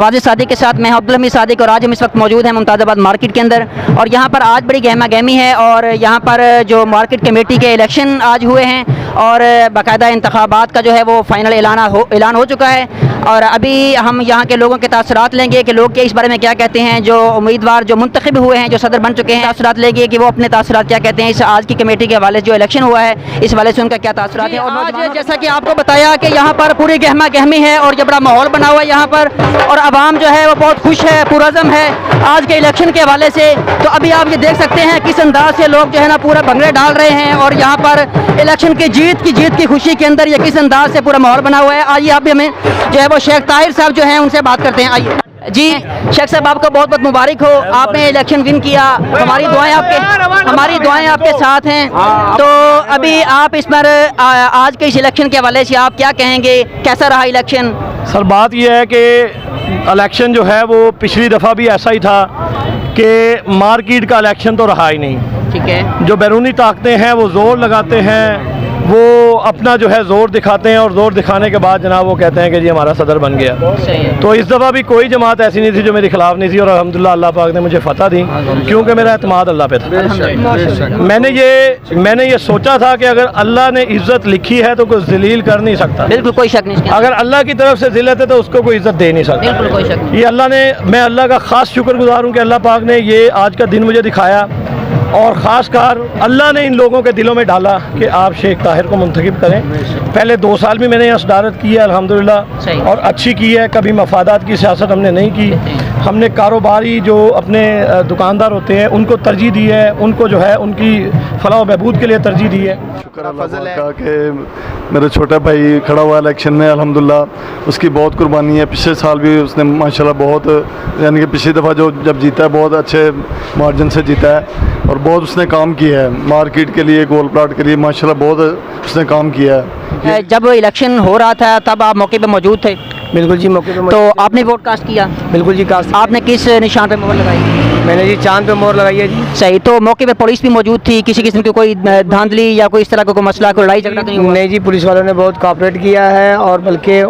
आवाज़ सादिक के साथ मैं अब्दुल हमीद सादिक और आज हम इस वक्त मौजूद हैं मुमताज़ाबाद मार्केट के अंदर और यहाँ पर आज बड़ी गहमा गहमी है और यहाँ पर जो मार्केट कमेटी के इलेक्शन आज हुए हैं और बाकायदा इंतखाबात का जो है वो फाइनल ऐलान हो चुका है और अभी हम यहाँ के लोगों के तासुरात लेंगे कि लोग क्या इस बारे में क्या कहते हैं। जो उम्मीदवार जो मुंतखब हुए हैं, जो सदर बन चुके हैं, तासुरात लेंगे कि वो अपने तासुरात क्या कहते हैं इस आज की कमेटी के हवाले से जो इलेक्शन हुआ है इस हवाले से उनका क्या तासुरात है। और आज जैसा कि आपको बताया कि यहाँ पर पूरी गहमा गहमी है और ये बड़ा माहौल बना हुआ है यहाँ पर और आवाम जो है वो बहुत खुश है, पुरअज़म है आज के इलेक्शन के हवाले से। तो अभी आप ये देख सकते हैं किस अंदाज से लोग जो है ना पूरा भंगड़े डाल रहे हैं और यहाँ पर इलेक्शन की जीत की खुशी के अंदर ये किस अंदाज से पूरा माहौल बना हुआ है। आइए आप भी हमें जो है वो शेख ताहिर साहब जो हैं उनसे बात करते हैं। आइए जी शेख साहब, आपको बहुत बहुत मुबारक हो, आपने इलेक्शन विन किया, हमारी दुआएं आपके साथ हैं। तो अभी आप इस पर आज के इस इलेक्शन के हवाले से आप क्या कहेंगे, कैसा रहा इलेक्शन? सर बात यह है कि इलेक्शन जो है वो पिछली दफ़ा भी ऐसा ही था कि मार्केट का इलेक्शन तो रहा ही नहीं। ठीक है, जो बैरूनी ताकतें हैं वो ज़ोर लगाते हैं, वो अपना जो है ज़ोर दिखाते हैं और ज़ोर दिखाने के बाद जनाब वो कहते हैं कि जी हमारा सदर बन गया। तो इस दफ़ा भी कोई जमात ऐसी नहीं थी जो मेरे खिलाफ नहीं थी और अल्हम्दुलिल्लाह अल्लाह पाक ने मुझे फतह दी क्योंकि मेरा एतमाद अल्लाह पे था। मैंने ये सोचा था कि अगर अल्लाह ने इज़्ज़त लिखी है तो कोई जलील कर नहीं सकता। बिल्कुल कोई शक नहीं, अगर अल्लाह की तरफ से ज़िल्लत है तो उसको कोई इज़्ज़त दे नहीं सकता। बिल्कुल कोई शक नहीं। ये अल्लाह ने, मैं अल्लाह का ख़ास शुक्रगुज़ार हूँ कि अल्लाह पाक ने ये आज का दिन मुझे दिखाया और ख़ासकर अल्लाह ने इन लोगों के दिलों में डाला कि आप शेख ताहिर को मुंतखब करें। पहले 2 साल भी मैंने यहाँ सदारत की है अल्हम्दुलिल्लाह और अच्छी की है, कभी मफादात की सियासत हमने नहीं की। हमने कारोबारी जो अपने दुकानदार होते हैं उनको तरजीह दी है, उनको जो है उनकी फलाह बहबूद के लिए तरजीह दी है। शुक्र अल्लाह का कि मेरा छोटा भाई खड़ा हुआ इलेक्शन में, अल्हम्दुलिल्लाह उसकी बहुत कुर्बानी है। पिछले साल भी उसने माशाल्लाह बहुत, यानी कि पिछली दफ़ा जब जीता है बहुत अच्छे मार्जिन से जीता है और बहुत उसने काम किया है मार्केट के लिए, गोल प्लाट के लिए माशाल्लाह बहुत उसने काम किया है। जब इलेक्शन हो रहा था तब आप मौके पे मौजूद थे? बिल्कुल जी, मौके पे। तो आपने वोट कास्ट किया? बिल्कुल जी, कास्ट। आपने किस निशान पे मोहर लगाई? मैंने जी चांद पे मोहर लगाई है जी। सही। तो मौके पे पुलिस भी मौजूद थी, किसी किस्म की कोई धांधली या कोई इस तरह का कोई मसला, कोई लड़ाई झगड़ा तो नहीं हुआ? नहीं जी, पुलिस वालों ने बहुत कोऑपरेट किया है और बल्कि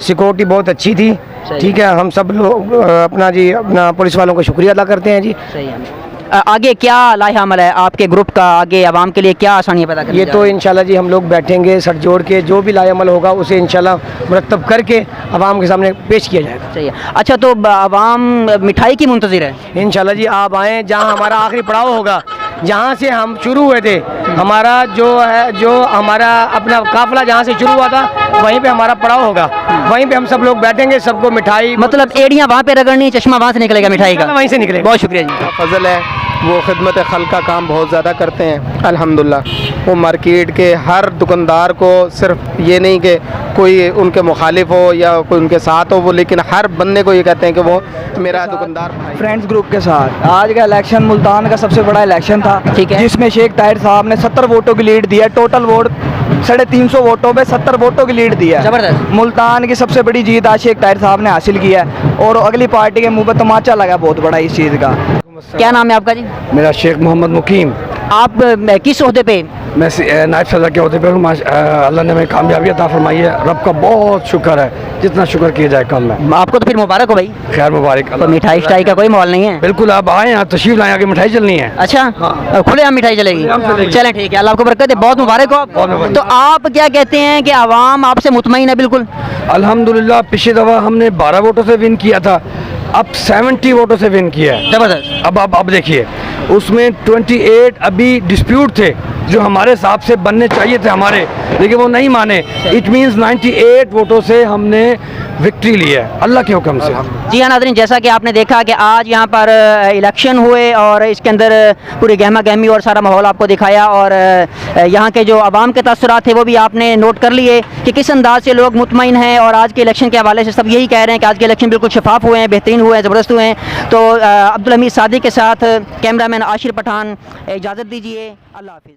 सिक्योरिटी बहुत अच्छी थी। ठीक है, हम सब लोग अपना पुलिस वालों का शुक्रिया अदा करते हैं जी। सही है। आगे क्या लाहे अमल है आपके ग्रुप का, आगे आवाम के लिए क्या आसानियाँ पैदा करेंगे? ये तो इंशाल्लाह जी हम लोग बैठेंगे सर जोड़ के, जो भी लाहे अमल होगा उसे इंशाल्लाह मुरतब करके आवाम के सामने पेश किया जाएगा। सही है। अच्छा, तो आवाम मिठाई की मुंतज़िर है? इंशाल्लाह जी आप आएँ, जहाँ हमारा आखिरी पड़ाव होगा, जहाँ से हम शुरू हुए थे, हमारा जो हमारा अपना काफिला जहाँ से शुरू हुआ था वहीं पे हमारा पड़ाव होगा, वहीं पे हम सब लोग बैठेंगे, सबको मिठाई, मतलब एड़ियाँ वहाँ पे रगड़नी, चश्मा वहाँ से निकलेगा मिठाई का? वहीं से निकलेगा। बहुत शुक्रिया जी। फजल है, वो खिदमत खल्क का काम बहुत ज़्यादा करते हैं अल्हम्दुलिल्लाह। वो मार्केट के हर दुकानदार को, सिर्फ ये नहीं कि कोई उनके मुखालिफ हो या कोई उनके साथ हो, वो लेकिन हर बंदे को ये कहते हैं कि वो मेरा दुकानदार। फ्रेंड्स ग्रुप के साथ आज का इलेक्शन मुल्तान का सबसे बड़ा इलेक्शन था, ठीक है, जिसमें शेख ताहिर साहब ने 70 वोटों की लीड दी है। टोटल वोट 350 वोटों पे 70 वोटों की लीड दी है। जबरदस्त। मुल्तान की सबसे बड़ी जीत आज शेख ताहिर साहब ने हासिल की है और अगली पार्टी के मुंह पे तमाचा लगा बहुत बड़ा इस चीज़ का। क्या नाम है आपका जी? मेरा शेख मोहम्मद मुकीम। आप किस ओहदे पे? मैं नायब सदर के ओहदे पर हूँ। अल्लाह ने हमें कामयाबी अता फरमाई है, रब का बहुत शुक्र है, जितना शुक्र किया जाए कम है। आपको तो फिर मुबारक हो भाई। खैर मुबारक। तो मिठाई शिठाई का कोई माहौल नहीं है? बिल्कुल, आप आए यहाँ तशरीफ लाए, आगे मिठाई चलनी है। अच्छा, खुले हम मिठाई चलेगी? चलें ठीक है, अल्लाह आपको बरकत दे, बहुत मुबारक हो। तो आप क्या कहते हैं कि आवाम आपसे मुतमईन है? बिल्कुल अल्हम्दुलिल्लाह। पिछली दफ़ा हमने 12 वोटों से विन किया था, अब 70 वोटों से विन किया है। जबरदस्त। अब देखिए, उसमें 28 अभी डिस्प्यूट थे जो हमारे हिसाब से बनने चाहिए थे हमारे, लेकिन वो नहीं माने। इट मींस 98 वोटों से हमने विक्ट्री ली है अल्लाह के हुक्म से। जी हाँ नाज़रीन, जैसा कि आपने देखा कि आज यहाँ पर इलेक्शन हुए और इसके अंदर पूरी गहमा गहमी और सारा माहौल आपको दिखाया और यहाँ के जो आवाम के तासुरात थे वो भी आपने नोट कर लिए कि किस अंदाज से लोग मुतमईन हैं और आज के इलेक्शन के हवाले से सब यही कह रहे हैं कि आज के इलेक्शन बिल्कुल शफाफ हुए हैं, बेहतरीन हुए हैं, ज़बरदस्त हुए हैं। तो अब्दुल हमीद सादिक के साथ कैमरामैन आशिर पठान, इजाज़त दीजिए। अल्लाह हाफिज़।